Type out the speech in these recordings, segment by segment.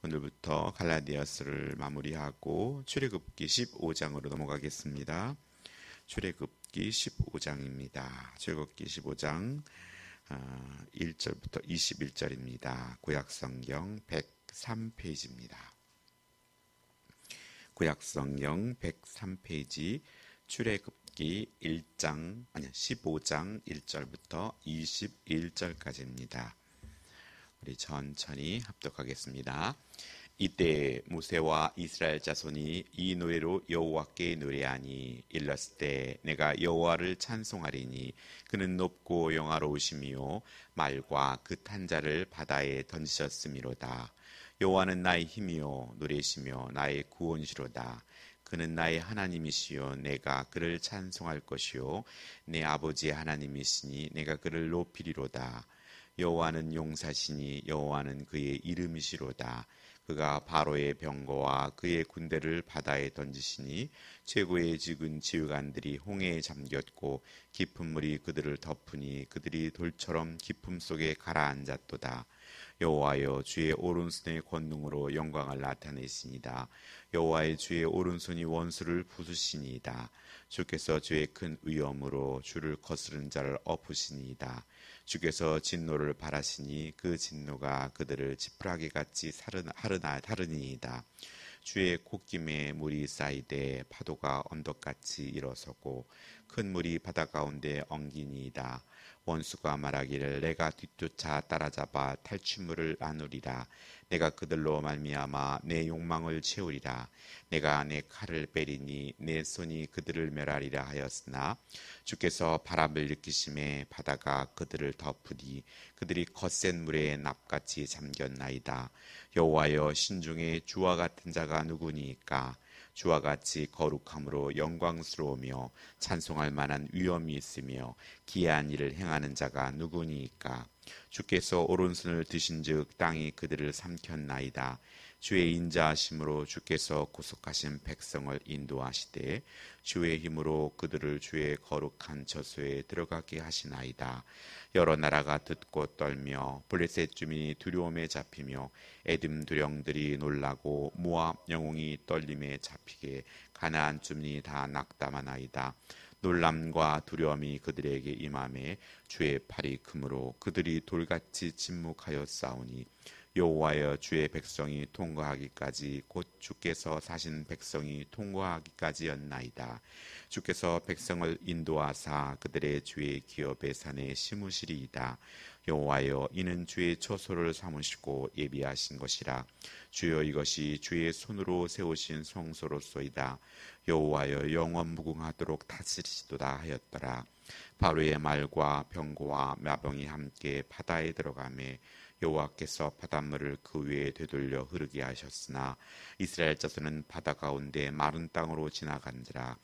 오늘부터 갈라디아서를 마무리하고 출애굽기 15장으로 넘어가겠습니다. 출애굽기 15장입니다. 출애굽기 15장 1절부터 21절입니다. 구약성경 103페이지입니다. 구약성경 103페이지 출애굽기 15장 1절부터 21절까지입니다. 우리 천천히 합독하겠습니다. 이때 모세와 이스라엘 자손이 이 노래로 여호와께 노래하니 일렀을 때 내가 여호와를 찬송하리니 그는 높고 영화로우시며 말과 그 탄자를 바다에 던지셨음이로다. 여호와는 나의 힘이요 노래시며 나의 구원이시로다. 그는 나의 하나님이시요 내가 그를 찬송할 것이요 내 아버지의 하나님이시니 내가 그를 높이리로다. 여호와는 용사시니 여호와는 그의 이름이시로다. 그가 바로의 병거와 그의 군대를 바다에 던지시니 최고의 지근 지휘관들이 홍해에 잠겼고 깊은 물이 그들을 덮으니 그들이 돌처럼 깊음 속에 가라앉았도다. 여호와여 주의 오른손의 권능으로 영광을 나타내시니다. 여호와의 주의 오른손이 원수를 부수시니이다. 주께서 주의 큰 위엄으로 주를 거스른 자를 엎으시니이다. 주께서 진노를 바라시니 그 진노가 그들을 지푸라기같이 하르니이다. 주의 콧김에 물이 쌓이되 파도가 언덕같이 일어서고 큰 물이 바다 가운데 엉기니이다. 원수가 말하기를 내가 뒤쫓아 따라잡아 탈취물을 나누리라. 내가 그들로 말미암아 내 욕망을 채우리라. 내가 내 칼을 빼리니 내 손이 그들을 멸하리라 하였으나 주께서 바람을 일으키심에 바다가 그들을 덮으니 그들이 거센 물에 납같이 잠겼나이다. 여호와여 신중에 주와 같은 자가 누구니까? 주와 같이 거룩함으로 영광스러우며 찬송할 만한 위엄이 있으며 기이한 일을 행하는 자가 누구니까? 주께서 오른손을 드신즉 땅이 그들을 삼켰나이다. 주의 인자하심으로 주께서 구속하신 백성을 인도하시되 주의 힘으로 그들을 주의 거룩한 저소에 들어가게 하시나이다. 여러 나라가 듣고 떨며 블레셋 주민이 두려움에 잡히며 에돔 두령들이 놀라고 모압 영웅이 떨림에 잡히게 가나안 주민이 다 낙담하나이다. 놀람과 두려움이 그들에게 임함에 주의 팔이 크므로 그들이 돌같이 침묵하여 싸우니 여호와여 주의 백성이 통과하기까지 곧 주께서 사신 백성이 통과하기까지였나이다. 주께서 백성을 인도하사 그들의 주의 기업의 산에 심으시리이다. 여호와여 이는 주의 처소를 삼으시고 예비하신 것이라. 주여 이것이 주의 손으로 세우신 성소로소이다. 여호와여 영원 무궁하도록 다스리시도다 하였더라. 바로의 말과 병거와 마병이 함께 바다에 들어가매 여호와께서 바닷물을 그 위에 되돌려 흐르게 하셨으나 이스라엘 자손은 바다 가운데 마른 땅으로 지나간지라.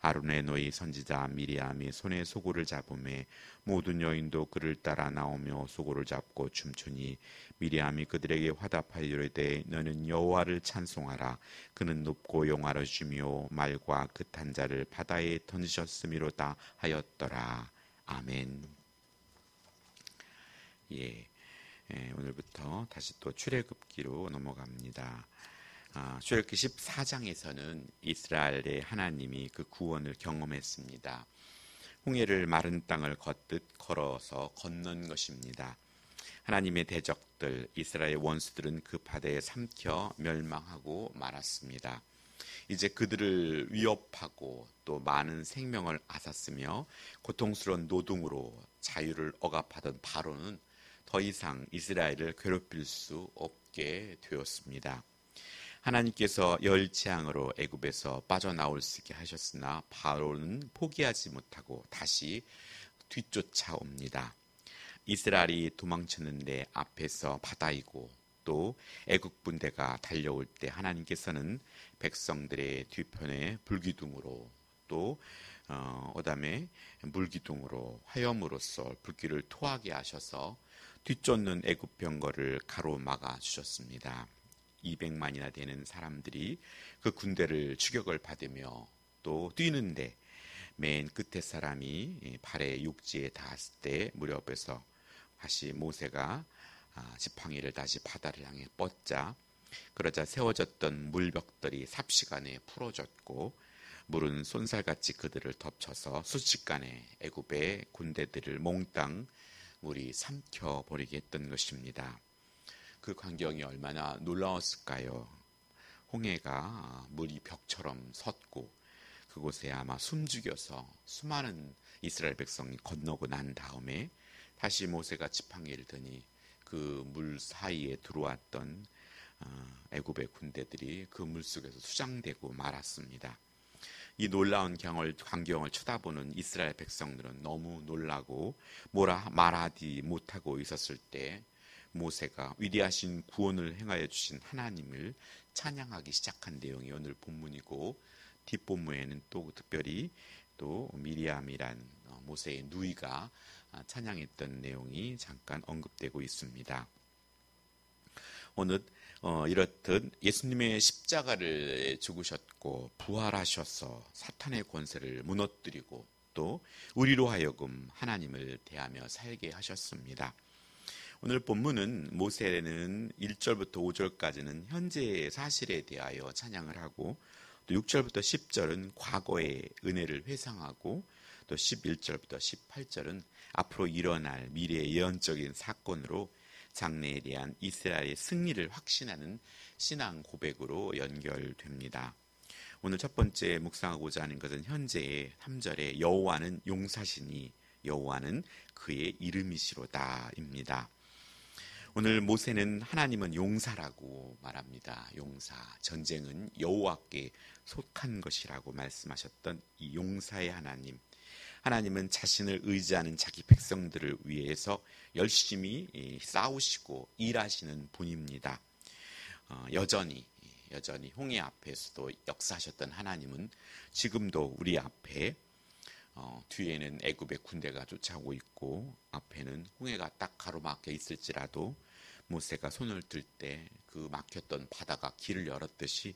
아론의 너희 선지자 미리암이 손에 소고를 잡음에 모든 여인도 그를 따라 나오며 소고를 잡고 춤추니 미리암이 그들에게 화답하이르되 너는 여호와를 찬송하라. 그는 높고 영화로우시며 말과 그 탄자를 바다에 던지셨음이로다 하였더라. 아멘. 오늘부터 다시 또 출애굽기로 넘어갑니다. 출애굽기 14장에서는 이스라엘의 하나님이 그 구원을 경험했습니다. 홍해를 마른 땅을 걷듯 걸어서 건넌 것입니다. 하나님의 대적들 이스라엘 원수들은 그 바다에 삼켜 멸망하고 말았습니다. 이제 그들을 위협하고 또 많은 생명을 앗았으며 고통스러운 노동으로 자유를 억압하던 바로는 더 이상 이스라엘을 괴롭힐 수 없게 되었습니다. 하나님께서 열재앙으로 애굽에서 빠져나올 수 있게 하셨으나 바로는 포기하지 못하고 다시 뒤쫓아옵니다. 이스라엘이 도망쳤는데 앞에서 바다이고 또 애국 군대가 달려올 때 하나님께서는 백성들의 뒤편에 불기둥으로 또 그다음에 물기둥으로 화염으로써 불길을 토하게 하셔서 뒤쫓는 애굽 병거를 가로막아 주셨습니다. 200만이나 되는 사람들이 그 군대를 추격을 받으며 또 뛰는데 맨 끝에 사람이 발에 육지에 닿았을 때 무렵에서 다시 모세가 지팡이를 다시 바다를 향해 뻗자 그러자 세워졌던 물벽들이 삽시간에 풀어졌고 물은 쏜살같이 그들을 덮쳐서 순식간에 애굽의 군대들을 몽땅 물이 삼켜버리게 했던 것입니다. 그 광경이 얼마나 놀라웠을까요? 홍해가 물이 벽처럼 섰고 그곳에 아마 숨죽여서 수많은 이스라엘 백성이 건너고 난 다음에 다시 모세가 지팡이를 드니 그 물 사이에 들어왔던 애굽의 군대들이 그 물속에서 수장되고 말았습니다. 이 놀라운 광경을 쳐다보는 이스라엘 백성들은 너무 놀라고 뭐라 말하지 못하고 있었을 때 모세가 위대하신 구원을 행하여 주신 하나님을 찬양하기 시작한 내용이 오늘 본문이고, 뒷본문에는 또 특별히 또 미리암이란 모세의 누이가 찬양했던 내용이 잠깐 언급되고 있습니다. 오늘 이렇듯 예수님의 십자가를 죽으셨고 부활하셔서 사탄의 권세를 무너뜨리고 또 우리로 하여금 하나님을 대하며 살게 하셨습니다. 오늘 본문은 모세는 1절부터 5절까지는 현재의 사실에 대하여 찬양을 하고, 또 6절부터 10절은 과거의 은혜를 회상하고, 또 11절부터 18절은 앞으로 일어날 미래의 예언적인 사건으로 장래에 대한 이스라엘의 승리를 확신하는 신앙 고백으로 연결됩니다. 오늘 첫 번째 묵상하고자 하는 것은 현재의 3절에 여호와는 용사시니 여호와는 그의 이름이시로다입니다. 오늘 모세는 하나님은 용사라고 말합니다. 용사, 전쟁은 여호와께 속한 것이라고 말씀하셨던 이 용사의 하나님, 하나님은 자신을 의지하는 자기 백성들을 위해서 열심히 싸우시고 일하시는 분입니다. 여전히 홍해 앞에서도 역사하셨던 하나님은 지금도 우리 앞에 뒤에는 애굽의 군대가 쫓아오고 있고 앞에는 홍해가 딱 가로막혀 있을지라도 모세가 손을 들 때 그 막혔던 바다가 길을 열었듯이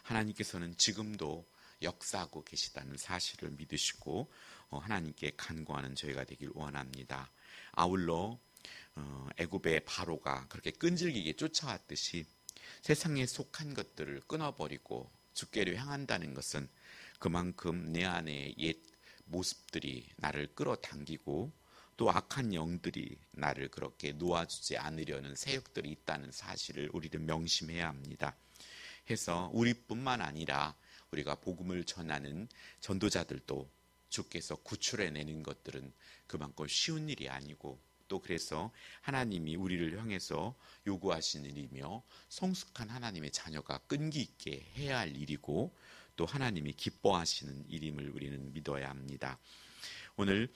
하나님께서는 지금도 역사하고 계시다는 사실을 믿으시고 하나님께 간구하는 저희가 되길 원합니다. 아울러 애굽의 바로가 그렇게 끈질기게 쫓아왔듯이 세상에 속한 것들을 끊어버리고 주께로 향한다는 것은 그만큼 내 안에 옛 모습들이 나를 끌어당기고 또 악한 영들이 나를 그렇게 놓아주지 않으려는 세력들이 있다는 사실을 우리는 명심해야 합니다. 해서 우리뿐만 아니라 우리가 복음을 전하는 전도자들도 주께서 구출해내는 것들은 그만큼 쉬운 일이 아니고, 또 그래서 하나님이 우리를 향해서 요구하시는 일이며 성숙한 하나님의 자녀가 끈기 있게 해야 할 일이고, 또 하나님이 기뻐하시는 일임을 우리는 믿어야 합니다. 오늘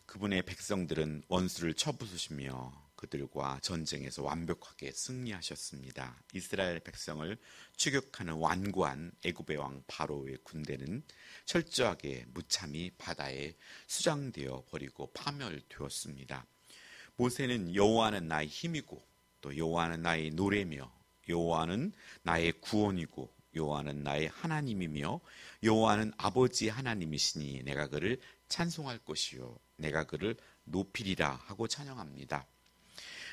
그분의 백성들은 원수를 쳐부수시며 그들과 전쟁에서 완벽하게 승리하셨습니다. 이스라엘 백성을 추격하는 완고한 애굽의 왕 바로의 군대는 철저하게 무참히 바다에 수장되어 버리고 파멸되었습니다. 모세는 여호와는 나의 힘이고 또 여호와는 나의 노래며 여호와는 나의 구원이고 여호와는 나의 하나님이며 여호와는 아버지 하나님이시니 내가 그를 찬송할 것이요 내가 그를 높이리라 하고 찬양합니다.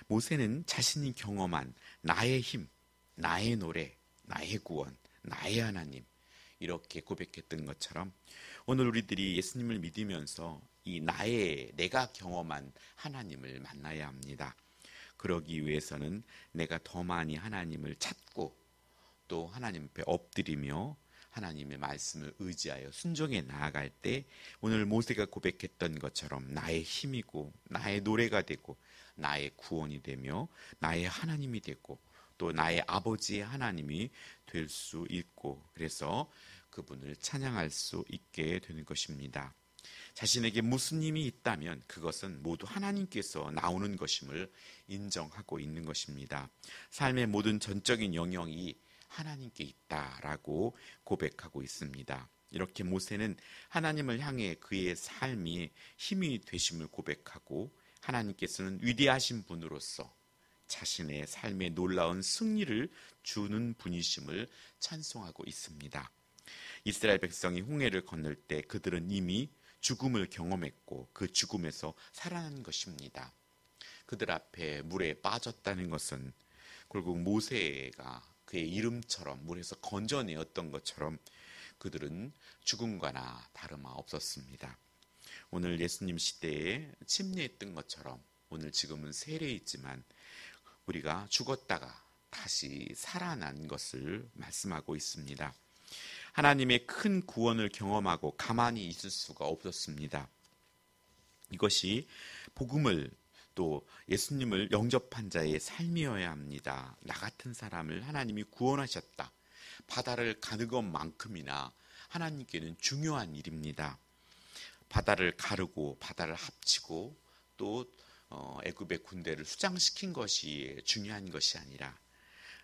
모세는 자신이 경험한 나의 힘, 나의 노래, 나의 구원, 나의 하나님, 이렇게 고백했던 것처럼 오늘 우리들이 예수님을 믿으면서 이 내가 경험한 하나님을 만나야 합니다. 그러기 위해서는 내가 더 많이 하나님을 찾고 또 하나님 앞에 엎드리며 하나님의 말씀을 의지하여 순종해 나아갈 때 오늘 모세가 고백했던 것처럼 나의 힘이고 나의 노래가 되고 나의 구원이 되며 나의 하나님이 되고 또 나의 아버지의 하나님이 될 수 있고, 그래서 그분을 찬양할 수 있게 되는 것입니다. 자신에게 무슨 힘이 있다면 그것은 모두 하나님께서 나오는 것임을 인정하고 있는 것입니다. 삶의 모든 전적인 영역이 하나님께 있다라고 고백하고 있습니다. 이렇게 모세는 하나님을 향해 그의 삶이 힘이 되심을 고백하고 하나님께서는 위대하신 분으로서 자신의 삶에 놀라운 승리를 주는 분이심을 찬송하고 있습니다. 이스라엘 백성이 홍해를 건널 때 그들은 이미 죽음을 경험했고 그 죽음에서 살아난 것입니다. 그들 앞에 물에 빠졌다는 것은 결국 모세가 그의 이름처럼 물에서 건져내었던 것처럼 그들은 죽음과나 다름아 없었습니다. 오늘 예수님 시대에 침례했던 것처럼 오늘 지금은 세례있지만 우리가 죽었다가 다시 살아난 것을 말씀하고 있습니다. 하나님의 큰 구원을 경험하고 가만히 있을 수가 없었습니다. 이것이 복음을 또 예수님을 영접한 자의 삶이어야 합니다. 나 같은 사람을 하나님이 구원하셨다. 바다를 가는 것만큼이나 하나님께는 중요한 일입니다. 바다를 가르고 바다를 합치고 또 애굽의 군대를 수장시킨 것이 중요한 것이 아니라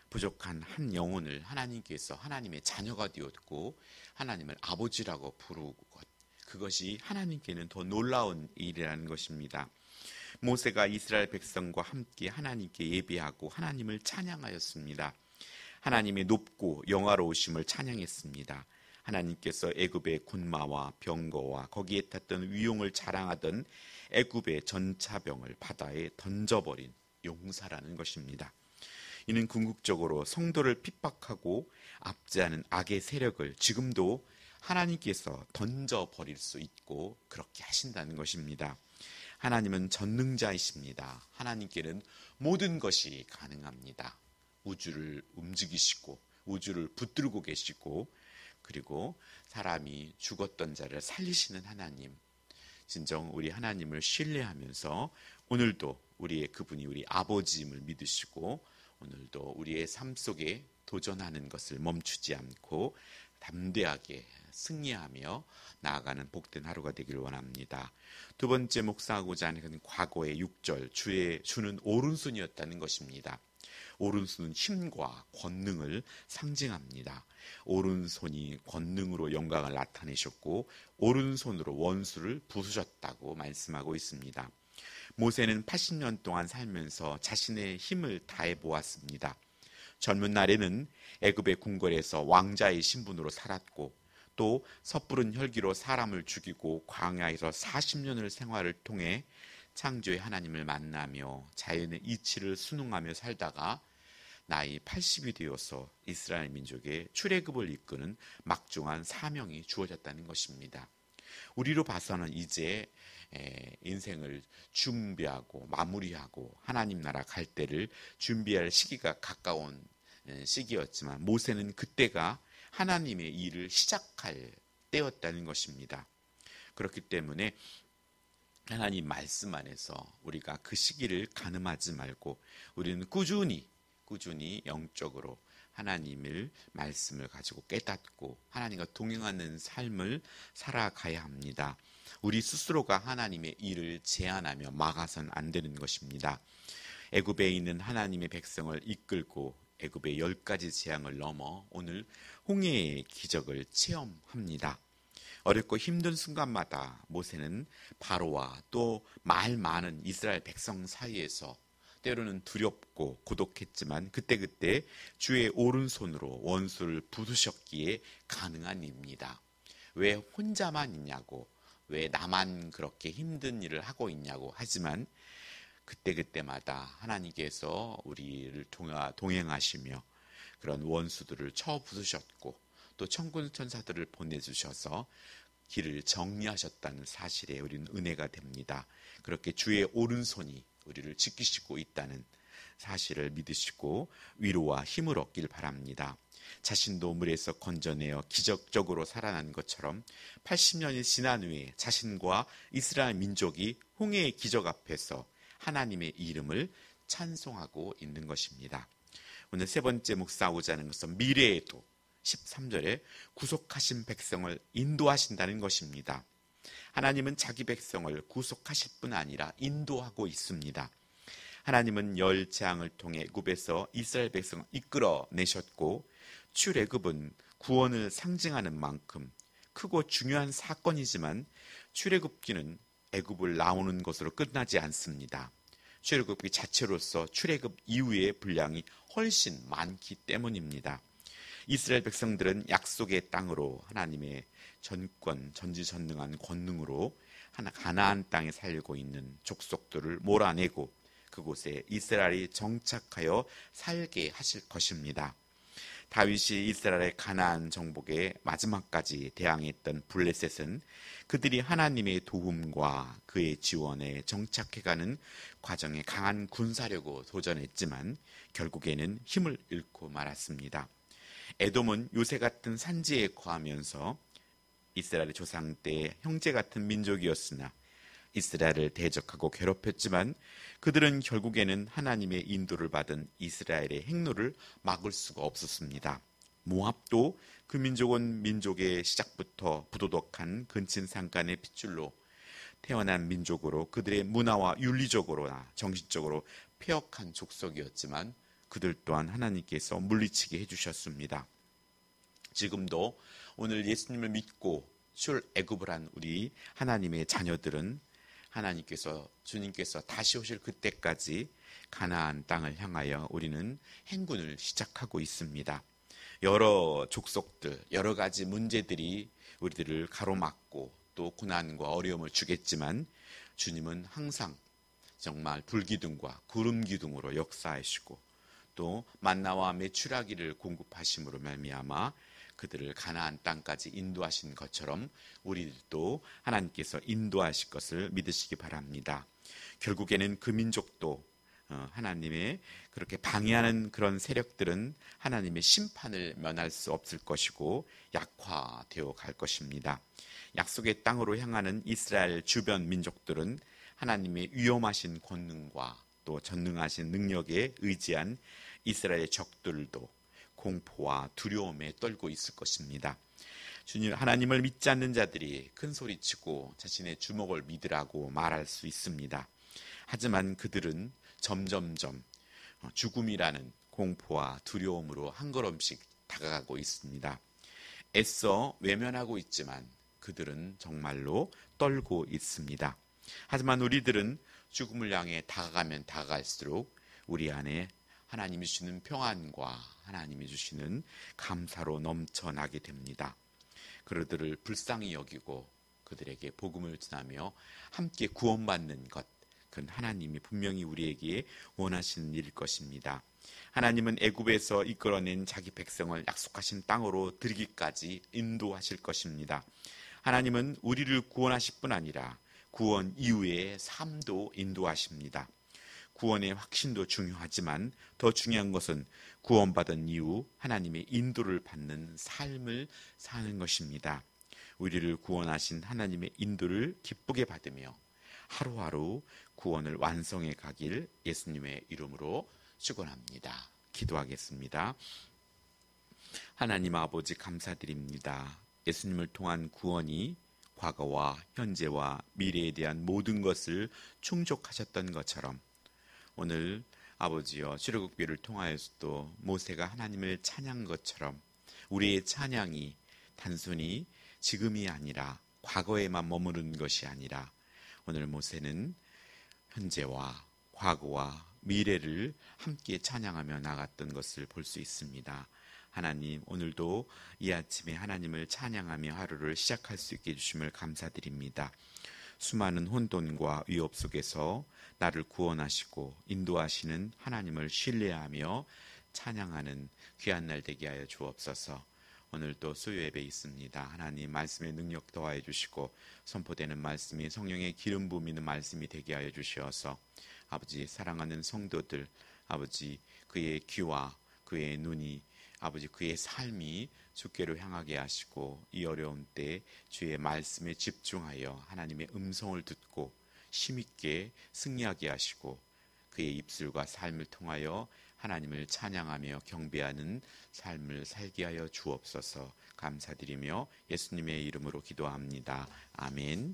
부족한 한 영혼을 하나님께서 하나님의 자녀가 되었고 하나님을 아버지라고 부르고 그것이 하나님께는 더 놀라운 일이라는 것입니다. 모세가 이스라엘 백성과 함께 하나님께 예배하고 하나님을 찬양하였습니다. 하나님의 높고 영화로우심을 찬양했습니다. 하나님께서 애굽의 군마와 병거와 거기에 탔던 위용을 자랑하던 애굽의 전차병을 바다에 던져버린 용사라는 것입니다. 이는 궁극적으로 성도를 핍박하고 압제하는 악의 세력을 지금도 하나님께서 던져버릴 수 있고 그렇게 하신다는 것입니다. 하나님은 전능자이십니다. 하나님께는 모든 것이 가능합니다. 우주를 움직이시고 우주를 붙들고 계시고 그리고 사람이 죽었던 자를 살리시는 하나님, 진정 우리 하나님을 신뢰하면서 오늘도 우리의 그분이 우리 아버지임을 믿으시고 오늘도 우리의 삶 속에 도전하는 것을 멈추지 않고 담대하게 승리하며 나아가는 복된 하루가 되길 원합니다. 두 번째 묵상하고자 하는 것은 과거의 6절 주는 오른손이었다는 것입니다. 오른손은 힘과 권능을 상징합니다. 오른손이 권능으로 영광을 나타내셨고 오른손으로 원수를 부수셨다고 말씀하고 있습니다. 모세는 80년 동안 살면서 자신의 힘을 다해 보았습니다. 젊은 날에는 애굽의 궁궐에서 왕자의 신분으로 살았고 또 섣부른 혈기로 사람을 죽이고 광야에서 40년을 생활을 통해 창조의 하나님을 만나며 자연의 이치를 순응하며 살다가 나이 80이 되어서 이스라엘 민족의 출애굽을 이끄는 막중한 사명이 주어졌다는 것입니다. 우리로 봐서는 이제 인생을 준비하고 마무리하고 하나님 나라 갈 때를 준비할 시기가 가까운 시기였지만 모세는 그때가 하나님의 일을 시작할 때였다는 것입니다. 그렇기 때문에 하나님 말씀 안에서 우리가 그 시기를 가늠하지 말고 우리는 꾸준히 영적으로 하나님의 말씀을 가지고 깨닫고 하나님과 동행하는 삶을 살아가야 합니다. 우리 스스로가 하나님의 일을 제한하며 막아선 안 되는 것입니다. 애굽에 있는 하나님의 백성을 이끌고 애굽의 10가지 재앙을 넘어 오늘 홍해의 기적을 체험합니다. 어렵고 힘든 순간마다 모세는 바로와 또 말 많은 이스라엘 백성 사이에서 때로는 두렵고 고독했지만 그때그때 주의 오른손으로 원수를 부수셨기에 가능한 일입니다. 왜 혼자만 있냐고, 왜 나만 그렇게 힘든 일을 하고 있냐고 하지만 그때그때마다 하나님께서 우리를 동행하시며 그런 원수들을 쳐 부수셨고 또 천군 천사들을 보내주셔서 길을 정리하셨다는 사실에 우리는 은혜가 됩니다. 그렇게 주의 오른손이 우리를 지키시고 있다는 사실을 믿으시고 위로와 힘을 얻길 바랍니다. 자신도 물에서 건져내어 기적적으로 살아난 것처럼 80년이 지난 후에 자신과 이스라엘 민족이 홍해의 기적 앞에서 하나님의 이름을 찬송하고 있는 것입니다. 오늘 세 번째 묵상하고자 하는 것은 미래에도 13절에 구속하신 백성을 인도하신다는 것입니다. 하나님은 자기 백성을 구속하실 뿐 아니라 인도하고 있습니다. 하나님은 열 재앙을 통해 애굽에서 이스라엘 백성을 이끌어내셨고 출애굽은 구원을 상징하는 만큼 크고 중요한 사건이지만 출애굽기는 애굽을 나오는 것으로 끝나지 않습니다. 출애굽기 자체로서 출애굽 이후의 분량이 훨씬 많기 때문입니다. 이스라엘 백성들은 약속의 땅으로 하나님의 전권, 전지전능한 권능으로 가나안 땅에 살고 있는 족속들을 몰아내고 그곳에 이스라엘이 정착하여 살게 하실 것입니다. 다윗이 이스라엘의 가나안 정복에 마지막까지 대항했던 블레셋은 그들이 하나님의 도움과 그의 지원에 정착해가는 과정에 강한 군사력으로 도전했지만 결국에는 힘을 잃고 말았습니다. 에돔은 요새 같은 산지에 거하면서 이스라엘의 조상 때 형제 같은 민족이었으나 이스라엘을 대적하고 괴롭혔지만 그들은 결국에는 하나님의 인도를 받은 이스라엘의 행로를 막을 수가 없었습니다. 모압도 그 민족은 민족의 시작부터 부도덕한 근친상간의 핏줄로 태어난 민족으로 그들의 문화와 윤리적으로나 정신적으로 폐역한 족속이었지만 그들 또한 하나님께서 물리치게 해주셨습니다. 지금도 오늘 예수님을 믿고 출애굽을 한 우리 하나님의 자녀들은 주님께서 다시 오실 그때까지 가나안 땅을 향하여 우리는 행군을 시작하고 있습니다. 여러 족속들, 여러 가지 문제들이 우리들을 가로막고 또 고난과 어려움을 주겠지만 주님은 항상 정말 불기둥과 구름기둥으로 역사하시고 또 만나와 메추라기를 공급하심으로 말미암아 그들을 가나안 땅까지 인도하신 것처럼 우리들도 하나님께서 인도하실 것을 믿으시기 바랍니다. 결국에는 그 민족도 하나님의 그렇게 방해하는 그런 세력들은 하나님의 심판을 면할 수 없을 것이고 약화되어 갈 것입니다. 약속의 땅으로 향하는 이스라엘 주변 민족들은 하나님의 위엄하신 권능과 또 전능하신 능력에 의지한 이스라엘의 적들도 공포와 두려움에 떨고 있을 것입니다. 주님 하나님을 믿지 않는 자들이 큰 소리치고 자신의 주먹을 믿으라고 말할 수 있습니다. 하지만 그들은 점점점 죽음이라는 공포와 두려움으로 한 걸음씩 다가가고 있습니다. 애써 외면하고 있지만 그들은 정말로 떨고 있습니다. 하지만 우리들은 죽음을 향해 다가가면 다가갈수록 우리 안에 하나님이 주시는 평안과 하나님이 주시는 감사로 넘쳐나게 됩니다. 그들을 불쌍히 여기고 그들에게 복음을 전하며 함께 구원받는 것, 그건 하나님이 분명히 우리에게 원하시는 일일 것입니다. 하나님은 애굽에서 이끌어낸 자기 백성을 약속하신 땅으로 들이기까지 인도하실 것입니다. 하나님은 우리를 구원하실 뿐 아니라 구원 이후의 삶도 인도하십니다. 구원의 확신도 중요하지만 더 중요한 것은 구원받은 이후 하나님의 인도를 받는 삶을 사는 것입니다. 우리를 구원하신 하나님의 인도를 기쁘게 받으며 하루하루 구원을 완성해 가길 예수님의 이름으로 축원합니다. 기도하겠습니다. 하나님 아버지 감사드립니다. 예수님을 통한 구원이 과거와 현재와 미래에 대한 모든 것을 충족하셨던 것처럼 오늘 아버지여 출애굽기를 통하여서도 모세가 하나님을 찬양한 것처럼 우리의 찬양이 단순히 지금이 아니라 과거에만 머무르는 것이 아니라 오늘 모세는 현재와 과거와 미래를 함께 찬양하며 나갔던 것을 볼 수 있습니다. 하나님 오늘도 이 아침에 하나님을 찬양하며 하루를 시작할 수 있게 해주심을 감사드립니다. 수많은 혼돈과 위협 속에서 나를 구원하시고 인도하시는 하나님을 신뢰하며 찬양하는 귀한 날 되게 하여 주옵소서. 오늘도 수요 예배 있습니다. 하나님 말씀의 능력 더하여 주시고 선포되는 말씀이 성령의 기름 부으는 말씀이 되게 하여 주시어서 아버지 사랑하는 성도들 아버지 그의 귀와 그의 눈이 아버지 그의 삶이 주께로 향하게 하시고 이 어려운 때 주의 말씀에 집중하여 하나님의 음성을 듣고 힘있게 승리하게 하시고 그의 입술과 삶을 통하여 하나님을 찬양하며 경배하는 삶을 살게 하여 주옵소서. 감사드리며 예수님의 이름으로 기도합니다. 아멘.